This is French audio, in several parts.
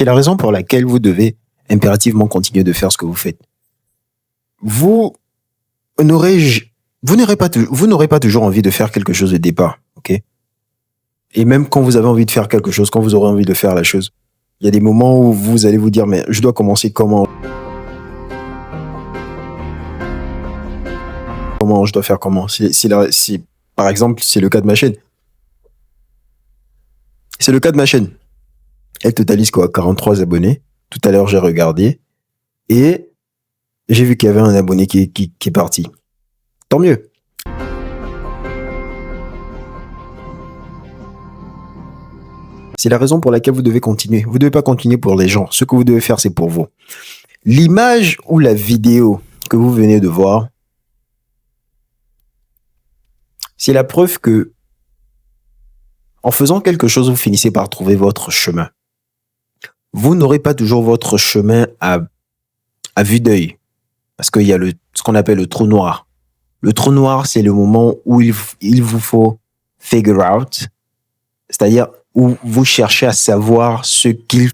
C'est la raison pour laquelle vous devez impérativement continuer de faire ce que vous faites. Vous n'aurez pas toujours envie de faire quelque chose de départ, ok? Et même quand vous avez envie de faire quelque chose, quand vous aurez envie de faire la chose, il y a des moments où vous allez vous dire, mais je dois commencer comment? Comment je dois faire comment? Par exemple, c'est le cas de ma chaîne. C'est le cas de ma chaîne. Elle totalise quoi? 43 abonnés. Tout à l'heure, j'ai regardé et j'ai vu qu'il y avait un abonné qui est parti. Tant mieux. C'est la raison pour laquelle vous devez continuer. Vous ne devez pas continuer pour les gens. Ce que vous devez faire, c'est pour vous. L'image ou la vidéo que vous venez de voir, c'est la preuve que en faisant quelque chose, vous finissez par trouver votre chemin. Vous n'aurez pas toujours votre chemin à vue d'œil. Parce qu'il y a ce qu'on appelle le trou noir. Le trou noir, c'est le moment où il vous faut figure out, c'est-à-dire où vous cherchez à savoir ce qu'il...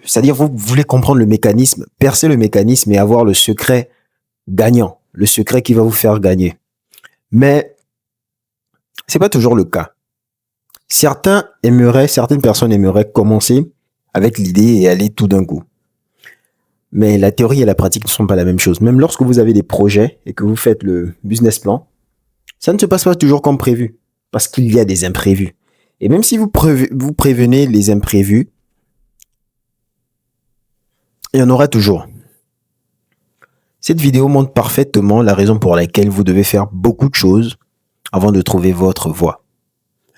c'est-à-dire vous voulez comprendre le mécanisme, percer le mécanisme et avoir le secret gagnant, le secret qui va vous faire gagner. Mais c'est pas toujours le cas. Certaines personnes aimeraient commencer avec l'idée et aller tout d'un coup. Mais la théorie et la pratique ne sont pas la même chose. Même lorsque vous avez des projets et que vous faites le business plan, ça ne se passe pas toujours comme prévu parce qu'il y a des imprévus. Et même si vous prévenez les imprévus, il y en aura toujours. Cette vidéo montre parfaitement la raison pour laquelle vous devez faire beaucoup de choses avant de trouver votre voie.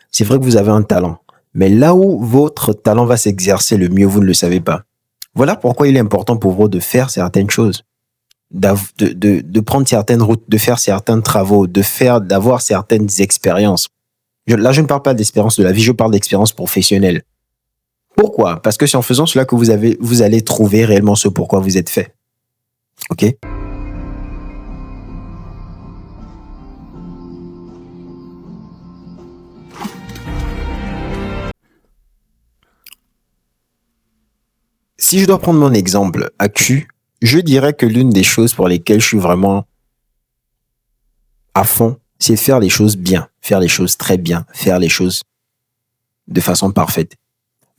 C'est vrai que vous avez un talent, mais là où votre talent va s'exercer le mieux, vous ne le savez pas. Voilà pourquoi il est important pour vous de faire certaines choses, de prendre certaines routes, de faire certains travaux, d'avoir certaines expériences. Là, je ne parle pas d'expérience de la vie, je parle d'expérience professionnelle. Pourquoi? Parce que c'est en faisant cela que vous allez trouver réellement ce pourquoi vous êtes fait. Ok? Si je dois prendre mon exemple actuel, je dirais que l'une des choses pour lesquelles je suis vraiment à fond, c'est faire les choses bien, faire les choses très bien, faire les choses de façon parfaite.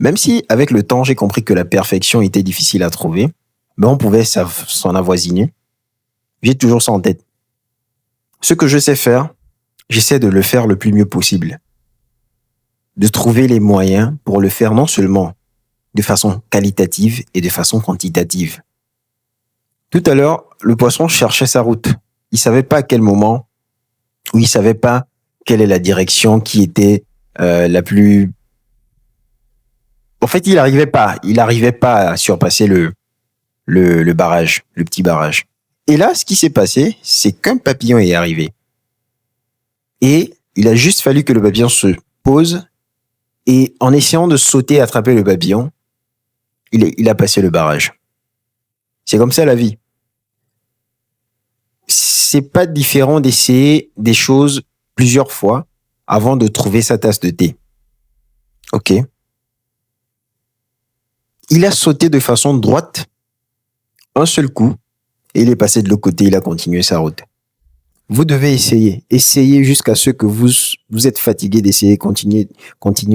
Même si, avec le temps, j'ai compris que la perfection était difficile à trouver, mais on pouvait s'en avoisiner. J'ai toujours ça en tête. Ce que je sais faire, j'essaie de le faire le plus mieux possible. De trouver les moyens pour le faire non seulement de façon qualitative et de façon quantitative. Tout à l'heure, le poisson cherchait sa route. Il savait pas à quel moment, ou il savait pas quelle est la direction qui était la plus... En fait, il n'arrivait pas à surpasser le barrage, le petit barrage. Et là, ce qui s'est passé, c'est qu'un papillon est arrivé. Et il a juste fallu que le papillon se pose et en essayant de sauter et attraper le papillon, il a passé le barrage. C'est comme ça la vie. C'est pas différent d'essayer des choses plusieurs fois avant de trouver sa tasse de thé. Ok. Il a sauté de façon droite, un seul coup, et il est passé de l'autre côté, il a continué sa route. Vous devez essayer. Essayez jusqu'à ce que vous êtes fatigué d'essayer, continuez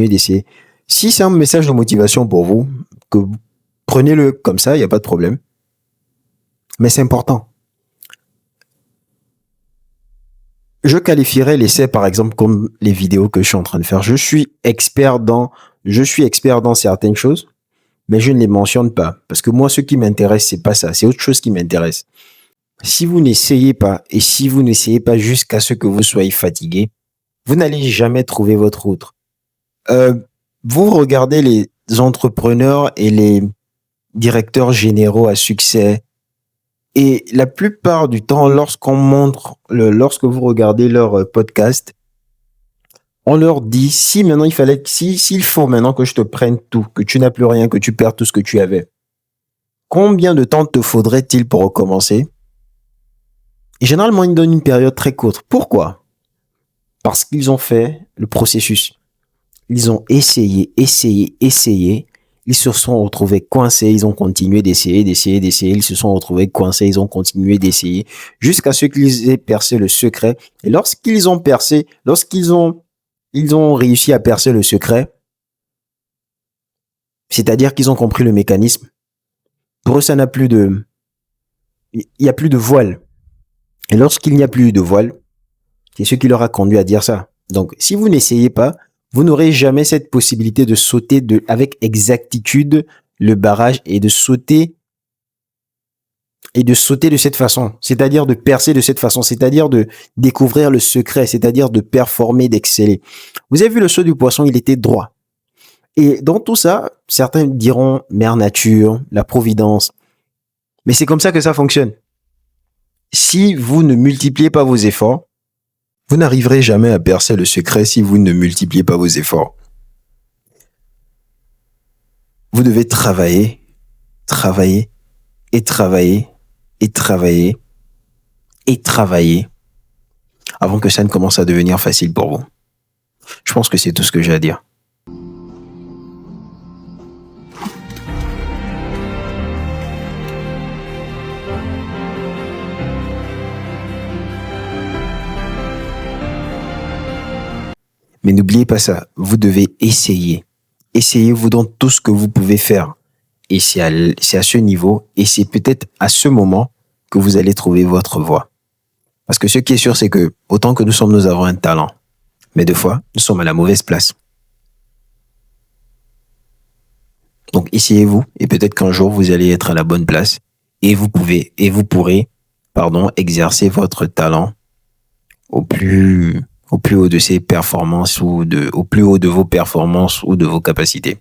d'essayer. Si c'est un message de motivation pour vous, que prenez-le comme ça, il n'y a pas de problème. Mais c'est important. Je qualifierais l'essai, par exemple, comme les vidéos que je suis en train de faire. Je suis expert dans certaines choses, mais je ne les mentionne pas. Parce que moi, ce qui m'intéresse, c'est pas ça. C'est autre chose qui m'intéresse. Si vous n'essayez pas, et si vous n'essayez pas jusqu'à ce que vous soyez fatigué, vous n'allez jamais trouver votre route. Vous regardez les entrepreneurs et les directeurs généraux à succès, et la plupart du temps, lorsque vous regardez leur podcast, on leur dit, s'il faut maintenant que je te prenne tout, que tu n'as plus rien, que tu perds tout ce que tu avais, combien de temps te faudrait-il pour recommencer? Et généralement, ils donnent une période très courte. Pourquoi? Parce qu'ils ont fait le processus. Ils ont essayé. ils se sont retrouvés coincés, ils ont continué d'essayer, ils se sont retrouvés coincés, ils ont continué d'essayer, jusqu'à ce qu'ils aient percé le secret. Et lorsqu'ils ont percé, ils ont réussi à percer le secret, c'est-à-dire qu'ils ont compris le mécanisme, pour eux, il n'y a plus de voile. Et lorsqu'il n'y a plus de voile, c'est ce qui leur a conduit à dire ça. Donc, si vous n'essayez pas, vous n'aurez jamais cette possibilité de sauter avec exactitude le barrage et de sauter de cette façon, c'est-à-dire de percer de cette façon, c'est-à-dire de découvrir le secret, c'est-à-dire de performer, d'exceller. Vous avez vu le saut du poisson, il était droit. Et dans tout ça, certains diront mère nature, la providence. Mais c'est comme ça que ça fonctionne. Si vous ne multipliez pas vos efforts, vous n'arriverez jamais à percer le secret si vous ne multipliez pas vos efforts. Vous devez travailler, travailler et travailler et travailler et travailler avant que ça ne commence à devenir facile pour vous. Je pense que c'est tout ce que j'ai à dire. Mais n'oubliez pas ça, vous devez essayer. Essayez-vous dans tout ce que vous pouvez faire. Et c'est à ce niveau, et c'est peut-être à ce moment que vous allez trouver votre voie. Parce que ce qui est sûr, c'est que autant que nous avons un talent. Mais des fois, nous sommes à la mauvaise place. Donc essayez-vous, et peut-être qu'un jour, vous allez être à la bonne place, et vous pourrez, exercer votre talent au plus haut de ses performances au plus haut de vos performances ou de vos capacités.